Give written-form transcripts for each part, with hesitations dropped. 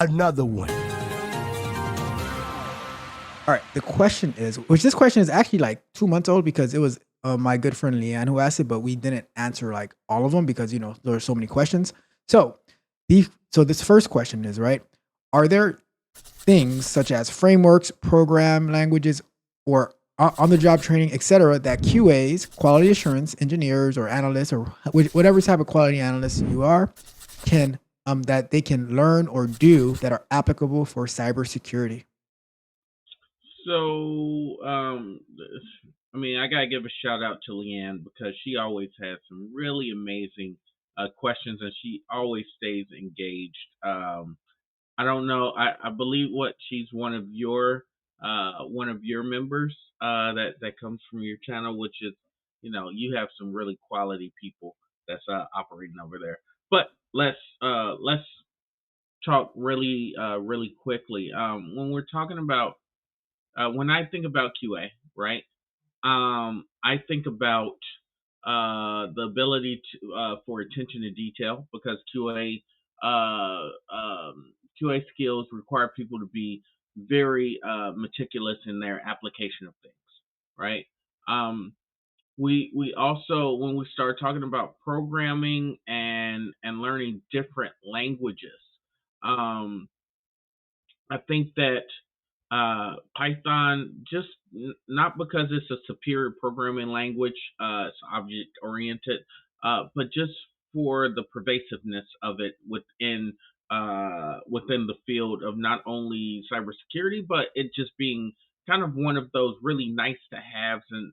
another one. All right. The question is, which this question is actually like 2 months old because it was my good friend Leanne who asked it, but we didn't answer like all of them because there are so many questions. So so this first question is right. Are there things such as frameworks, program languages, or on the job training, etc., that QAs, quality assurance engineers, or analysts, or whatever type of quality analyst you are, can that they can learn or do that are applicable for cybersecurity? So, I mean, I gotta give a shout out to Leanne because she always has some really amazing questions, and she always stays engaged. I don't know. I believe what she's one of your members that comes from your channel, which is you have some really quality people that's operating over there. But let's talk really quickly. When we're talking about when I think about QA, right? I think about the ability to for attention to detail because QA skills require people to be very meticulous in their application of things, right? Um, we also when we start talking about programming and learning different languages, um, I think that Python just not because it's a superior programming language, it's object oriented, but just for the pervasiveness of it within the field of not only cybersecurity, but it just being kind of one of those really nice to haves and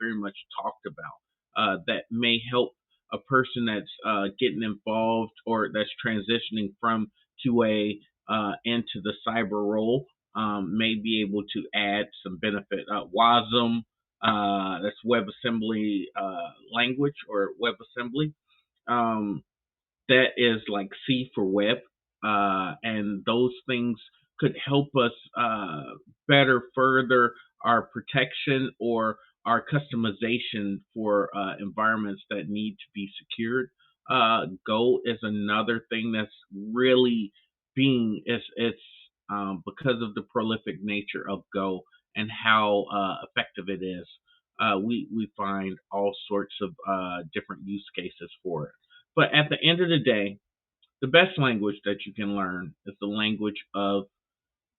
very much talked about that may help a person that's getting involved or that's transitioning from QA into the cyber role may be able to add some benefit. WASM, that's WebAssembly language or WebAssembly. Um, that is like C for web, and those things could help us better further our protection or our customization for environments that need to be secured. Go is another thing that's really being it's because of the prolific nature of Go and how effective it is. We find all sorts of different use cases for it. But at the end of the day, the best language that you can learn is the language of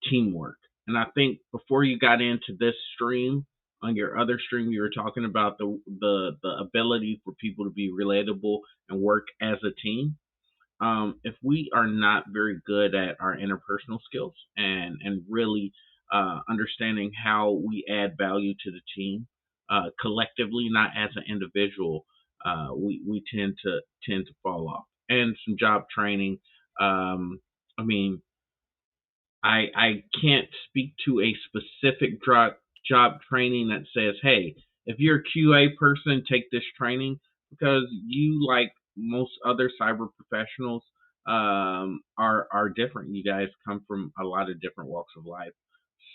teamwork. And I think before you got into this stream, on your other stream, you were talking about the ability for people to be relatable and work as a team. If we are not very good at our interpersonal skills and really understanding how we add value to the team collectively, not as an individual, we tend to fall off. And some job training. I mean, I can't speak to a specific job training that says, hey, if you're a QA person, take this training because you, like most other cyber professionals, are different. You guys come from a lot of different walks of life.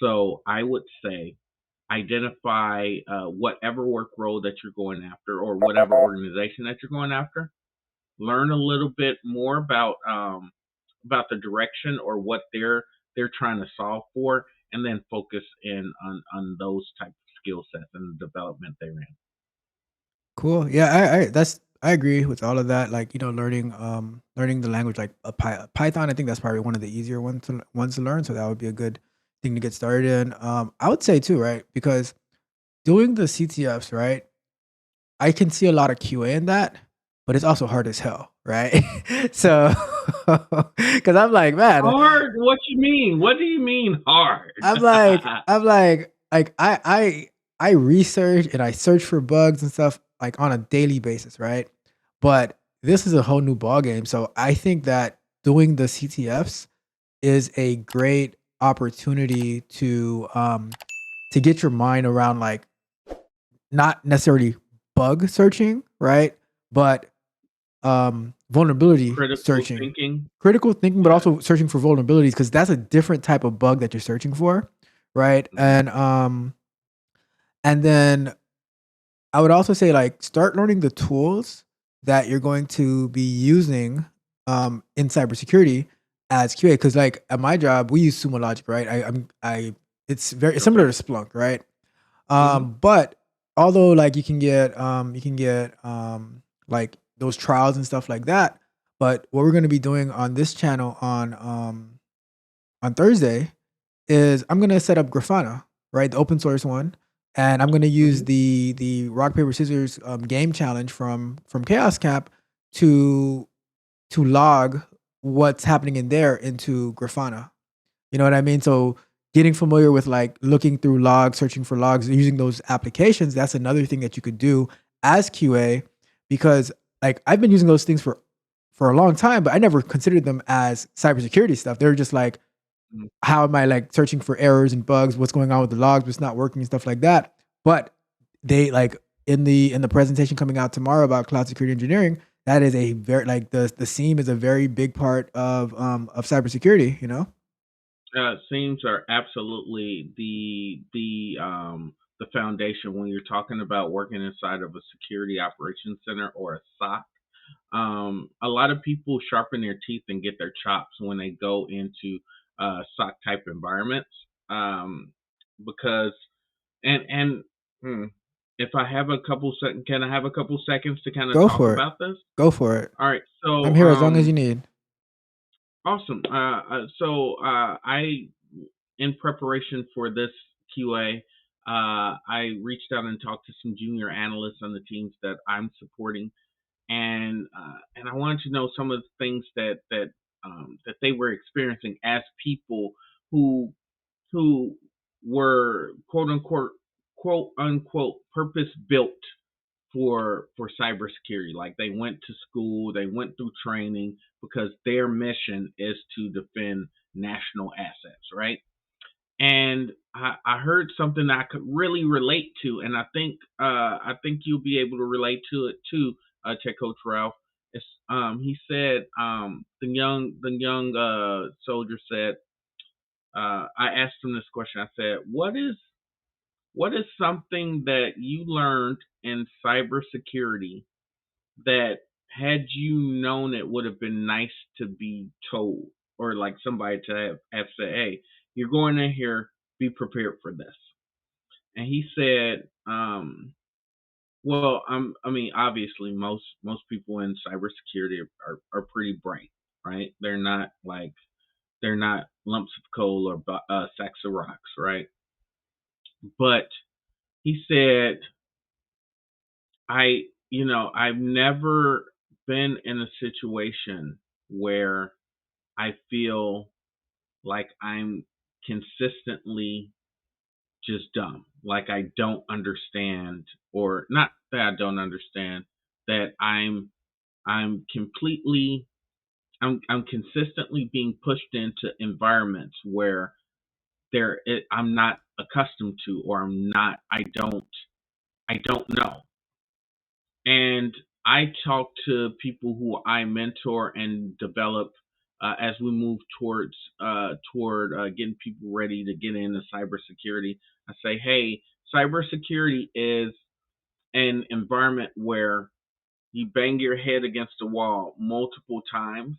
So I would say identify whatever work role that you're going after or whatever organization that you're going after. Learn a little bit more about the direction or what they're trying to solve for, and then focus in on those type of skill sets and the development they're in. Cool. Yeah, I agree with all of that. Like learning the language like Python. I think that's probably one of the easier ones to learn. So that would be a good thing to get started in. I would say too, right? Because doing the CTFs, right? I can see a lot of QA in that, but it's also hard as hell, right? So, because I'm like, man, Hard? What you mean? What do you mean hard? like I research and I search for bugs and stuff like on a daily basis, right? But this is a whole new ball game. So I think that doing the CTFs is a great opportunity to get your mind around like not necessarily bug searching, right? But vulnerability Critical searching, thinking. critical thinking, but Yeah. also searching for vulnerabilities because that's a different type of bug that you're searching for, right? Mhm. And then I would also say like start learning the tools that you're going to be using in cybersecurity as QA because like at my job we use Sumo Logic, right? I it's very it's similar Okay. to Splunk, right? Mm-hmm. But although like you can get like those trials and stuff like that, but what we're going to be doing on this channel on Thursday is I'm going to set up Grafana, right, the open source one, and I'm going to use Mm-hmm. the rock paper scissors game challenge from Chaos Camp to log what's happening in there into Grafana. You know what I mean? So getting familiar with like looking through logs, searching for logs, using those applications, that's another thing that you could do as QA because like I've been using those things for a long time, but I never considered them as cybersecurity stuff. They're just like, how am I like searching for errors and bugs, what's going on with the logs, what's not working and stuff like that. But they like in the presentation coming out tomorrow about cloud security engineering, that is a very like the SIEM is a very big part of cybersecurity, you know? Seams are absolutely the foundation when you're talking about working inside of a security operations center or a SOC. A lot of people sharpen their teeth and get their chops when they go into SOC type environments, because and hmm, if I have a couple seconds, can I have a couple seconds to kind of Go talk for it. about this? Go for it. All right, I'm so here as long as you need. awesome. I in preparation for this QA, I reached out and talked to some junior analysts on the teams that I'm supporting, and I wanted to know some of the things that they were experiencing as people who who were quote unquote purpose built for cybersecurity. Like they went to school, they went through training because their mission is to defend national assets, right? And I heard something that I could really relate to, and I think you'll be able to relate to it too, Tech Coach Ralph. He said the young soldier said, I asked him this question. I said, what is something that you learned in cybersecurity that had you known it would have been nice to be told, or like somebody to have said, hey, you're going in here, be prepared for this. And he said, well, I mean, obviously, most people in cybersecurity are pretty bright, right? They're not lumps of coal or sacks of rocks, right? But he said, I've never been in a situation where I feel like I'm consistently just dumb, like I don't understand, or not that I don't understand, that I'm completely I'm consistently being pushed into environments where I'm not accustomed to, or I don't know. And I talk to people who I mentor and develop as we move toward getting people ready to get into cybersecurity. I say, hey, cybersecurity is an environment where you bang your head against the wall multiple times,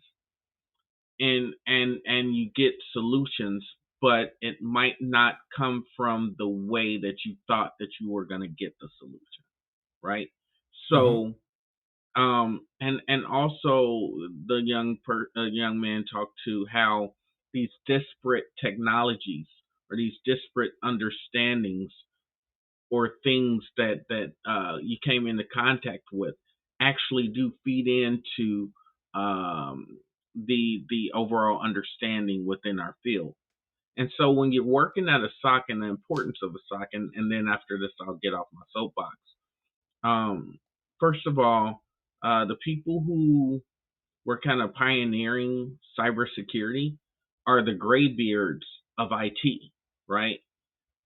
and you get solutions, but it might not come from the way that you thought that you were going to get the solution, right? Hmm. So and also the young man talked to how these disparate technologies, or these disparate understandings, or things that you came into contact with, actually do feed into the overall understanding within our field. And so when you're working at a SOC, and the importance of a SOC, and then after this I'll get off my soapbox. um, First of all, the people who were kind of pioneering cybersecurity are the graybeards of IT, right?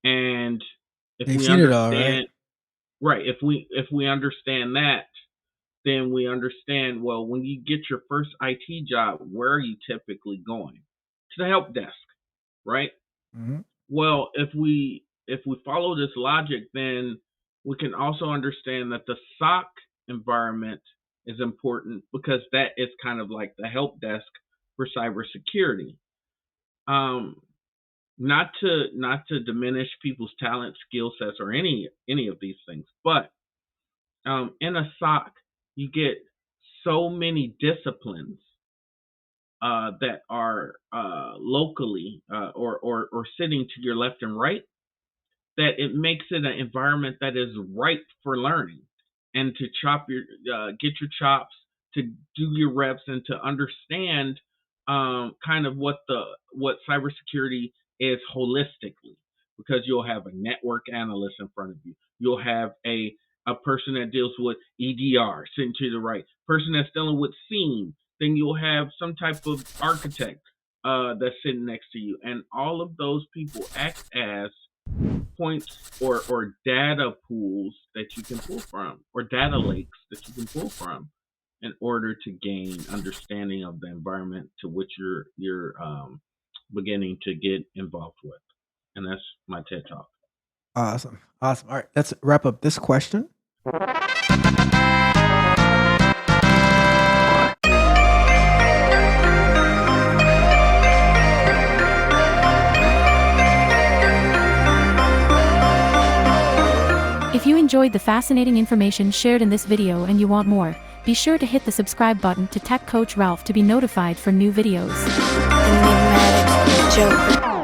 And if They've we seen it all, right? understand, right, if we understand that, then we understand, well, when you get your first IT job, where are you typically going? To the help desk, right? Hmm. Well, if we follow this logic, then we can also understand that the SOC environment is important, because that is kind of like the help desk for cybersecurity. Um, not to diminish people's talent, skill sets, or any of these things, but in a SOC, you get so many disciplines that are locally or sitting to your left and right, that it makes it an environment that is ripe for learning and to get your chops, to do your reps, and to understand kind of what cybersecurity is holistically, because you'll have a network analyst in front of you, you'll have a person that deals with EDR sitting to the right, person that's dealing with SIEM, then you'll have some type of architect that's sitting next to you, and all of those people act as points or data pools that you can pull from, or data lakes that you can pull from, in order to gain understanding of the environment to which you're beginning to get involved with. And that's my TED talk. Awesome. Awesome. All right, let's wrap up this question. If you enjoyed the fascinating information shared in this video and you want more, be sure to hit the subscribe button to Tech Coach Ralph to be notified for new videos. Enigmatic Joker.